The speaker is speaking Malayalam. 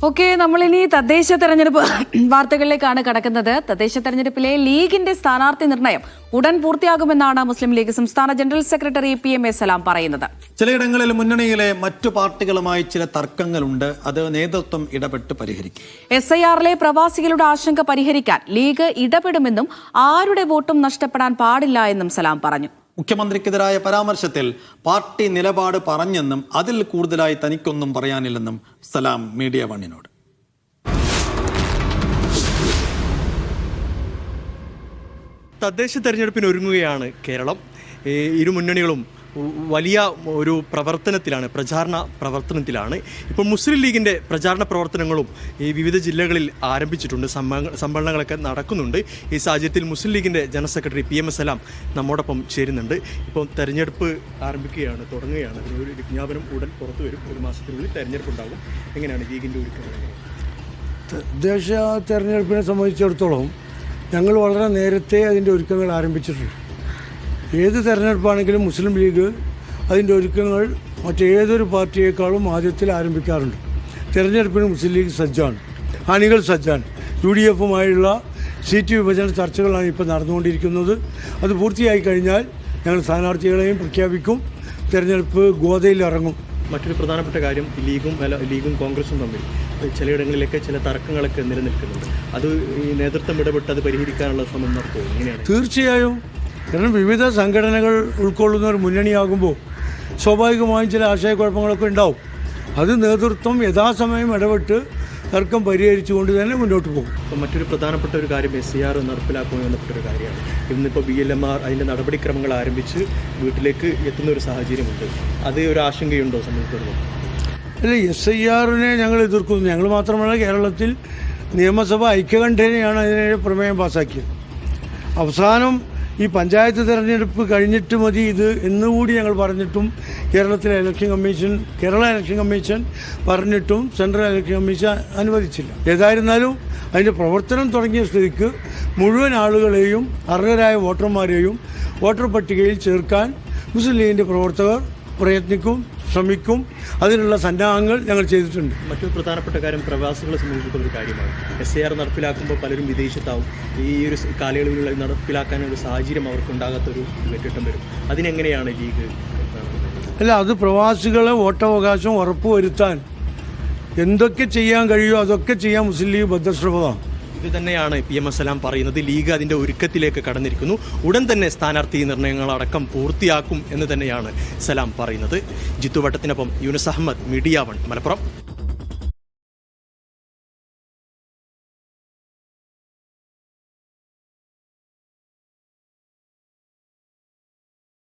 ഓക്കെ, നമ്മളിനി തദ്ദേശ തെരഞ്ഞെടുപ്പ് വാർത്തകളിലേക്കാണ് കടക്കുന്നത്. തദ്ദേശ തെരഞ്ഞെടുപ്പിലെ ലീഗിന്റെ സ്ഥാനാർത്ഥി നിർണയം ഉടൻ പൂർത്തിയാകുമെന്നാണ് മുസ്ലിം ലീഗ് സംസ്ഥാന ജനറൽ സെക്രട്ടറി PMA സലാം പറയുന്നത്. ചിലയിടങ്ങളിൽ മുന്നണിയിലെ മറ്റു പാർട്ടികളുമായി ചില തർക്കങ്ങളുണ്ട്. അത് നേതൃത്വം ഇടപെട്ട് പരിഹരിക്കും. SIR-ലെ പ്രവാസികളുടെ ആശങ്ക പരിഹരിക്കാൻ ലീഗ് ഇടപെടുമെന്നും ആരുടെ വോട്ടും നഷ്ടപ്പെടാൻ പാടില്ല എന്നും സലാം പറഞ്ഞു. മുഖ്യമന്ത്രിക്കെതിരായ പരാമർശത്തിൽ പാർട്ടി നിലപാട് പറഞ്ഞെന്നും അതിൽ കൂടുതലായി തനിക്കൊന്നും പറയാനില്ലെന്നും സലാം മീഡിയ വണ്ണിനോട്. തദ്ദേശ തെരഞ്ഞെടുപ്പിന് ഒരുങ്ങുകയാണ് കേരളം. ഇരു മുന്നണികളും വലിയ ഒരു പ്രചാരണ പ്രവർത്തനത്തിലാണ്. ഇപ്പോൾ മുസ്ലിം ലീഗിൻ്റെ പ്രചാരണ പ്രവർത്തനങ്ങളും ഈ വിവിധ ജില്ലകളിൽ ആരംഭിച്ചിട്ടുണ്ട്. സമ്മേളനങ്ങളൊക്കെ നടക്കുന്നുണ്ട്. ഈ സാഹചര്യത്തിൽ മുസ്ലിം ലീഗിൻ്റെ ജനറൽ സെക്രട്ടറി PMA സലാം നമ്മോടൊപ്പം ചേരുന്നുണ്ട്. ഇപ്പോൾ തെരഞ്ഞെടുപ്പ് തുടങ്ങുകയാണ്. അതിനൊരു വിജ്ഞാപനം ഉടൻ പുറത്തു വരും. ഒരു മാസത്തിനുള്ളിൽ തെരഞ്ഞെടുപ്പ് ഉണ്ടാകും. എങ്ങനെയാണ് ലീഗിൻ്റെ ഒരുക്കങ്ങൾ? തദ്ദേശ തെരഞ്ഞെടുപ്പിനെ സംബന്ധിച്ചിടത്തോളം ഞങ്ങൾ വളരെ നേരത്തെ അതിൻ്റെ ഒരുക്കങ്ങൾ ആരംഭിച്ചിട്ടുണ്ട്. ഏത് തെരഞ്ഞെടുപ്പാണെങ്കിലും മുസ്ലിം ലീഗ് അതിൻ്റെ ഒരുക്കങ്ങൾ മറ്റേതൊരു പാർട്ടിയേക്കാളും ആദ്യത്തിൽ ആരംഭിക്കാറുണ്ട്. തെരഞ്ഞെടുപ്പിന് മുസ്ലിം ലീഗ് സജ്ജാണ്, അണികൾ സജ്ജാണ്. UDF-ഉമായുള്ള സീറ്റ് വിഭജന ചർച്ചകളാണ് ഇപ്പോൾ നടന്നുകൊണ്ടിരിക്കുന്നത്. അത് പൂർത്തിയായി കഴിഞ്ഞാൽ ഞങ്ങൾ സ്ഥാനാർത്ഥികളെയും പ്രഖ്യാപിക്കും. തെരഞ്ഞെടുപ്പ് ഗോതയിൽ ഇറങ്ങും. മറ്റൊരു പ്രധാനപ്പെട്ട കാര്യം, ലീഗും കോൺഗ്രസും തമ്മിൽ ചിലയിടങ്ങളിലൊക്കെ ചില തർക്കങ്ങളൊക്കെ നിലനിൽക്കുന്നുണ്ട്. അത് ഈ നേതൃത്വം ഇടപെട്ട് അത് പരിഹരിക്കാനുള്ള ശ്രമം നടത്തുമോ? എങ്ങനെയാണ്? തീർച്ചയായും. കാരണം വിവിധ സംഘടനകൾ ഉൾക്കൊള്ളുന്ന ഒരു മുന്നണിയാകുമ്പോൾ സ്വാഭാവികമായും ചില ആശയക്കുഴപ്പങ്ങളൊക്കെ ഉണ്ടാവും. അത് നേതൃത്വം യഥാസമയം ഇടപെട്ട് തർക്കം പരിഹരിച്ചുകൊണ്ട് തന്നെ മുന്നോട്ട് പോകും. അപ്പോൾ മറ്റൊരു പ്രധാനപ്പെട്ട ഒരു കാര്യം SIR നടപ്പിലാക്കുമെന്ന് ബന്ധപ്പെട്ടൊരു കാര്യമാണ്. ഇന്നിപ്പോൾ BLMR അതിൻ്റെ നടപടിക്രമങ്ങൾ ആരംഭിച്ച് വീട്ടിലേക്ക് എത്തുന്ന ഒരു സാഹചര്യമുണ്ട്. അത് ഒരു ആശങ്കയുണ്ടോ സംബന്ധിച്ചിടത്തോളം? അല്ല, SIR-നെ ഞങ്ങൾ എതിർക്കുന്നു. ഞങ്ങൾ മാത്രമല്ല, കേരളത്തിൽ നിയമസഭ ഐക്യകണ്ഠേനയാണ് അതിനെ പ്രമേയം പാസ്സാക്കിയത്. അവസാനം ഈ പഞ്ചായത്ത് തിരഞ്ഞെടുപ്പ് കഴിഞ്ഞിട്ട് മതി ഇത് എന്നുകൂടി ഞങ്ങൾ പറഞ്ഞിട്ടും കേരള ഇലക്ഷൻ കമ്മീഷൻ പറഞ്ഞിട്ടും സെൻട്രൽ ഇലക്ഷൻ കമ്മീഷൻ അനുവദിച്ചില്ല. ഏതായിരുന്നാലും അതിൻ്റെ പ്രവർത്തനം തുടങ്ങിയ സ്ഥിതിക്ക് മുഴുവൻ ആളുകളെയും അർഹരായ വോട്ടർമാരെയും വോട്ടർ പട്ടികയിൽ ചേർക്കാൻ മുസ്ലിം ലീഗിൻ്റെ പ്രവർത്തകർ ശ്രമിക്കും. അതിനുള്ള സന്നാഹങ്ങൾ ഞങ്ങൾ ചെയ്തിട്ടുണ്ട്. മറ്റൊരു പ്രധാനപ്പെട്ട കാര്യം പ്രവാസികളെ സംബന്ധിച്ചിട്ടുള്ള ഒരു കാര്യമാണ്. SIR നടപ്പിലാക്കുമ്പോൾ പലരും വിദേശത്താവും. ഈ ഒരു കാലയളവിൽ നടപ്പിലാക്കാനൊരു സാഹചര്യം അവർക്ക് ഉണ്ടാകാത്തൊരു വെറ്റിട്ടം വരും. അതിനെങ്ങനെയാണ് ലീഗ്? അല്ല, അത് പ്രവാസികളെ വോട്ടവകാശം ഉറപ്പുവരുത്താൻ എന്തൊക്കെ ചെയ്യാൻ കഴിയുമോ അതൊക്കെ ചെയ്യാൻ മുസ്ലിം ലീഗ് ബദ്ധശ്രമമാണ്. ഇത് തന്നെയാണ് PMA സലാം പറയുന്നത്. ലീഗ് അതിൻ്റെ ഒരുക്കത്തിലേക്ക് കടന്നിരിക്കുന്നു. ഉടൻ തന്നെ സ്ഥാനാർത്ഥി നിർണ്ണയങ്ങളടക്കം പൂർത്തിയാക്കും എന്ന് തന്നെയാണ് സലാം പറയുന്നത്. ജിത്തു വട്ടത്തിനൊപ്പം യൂനുസ് അഹമ്മദ്, മീഡിയ വൺ, മലപ്പുറം.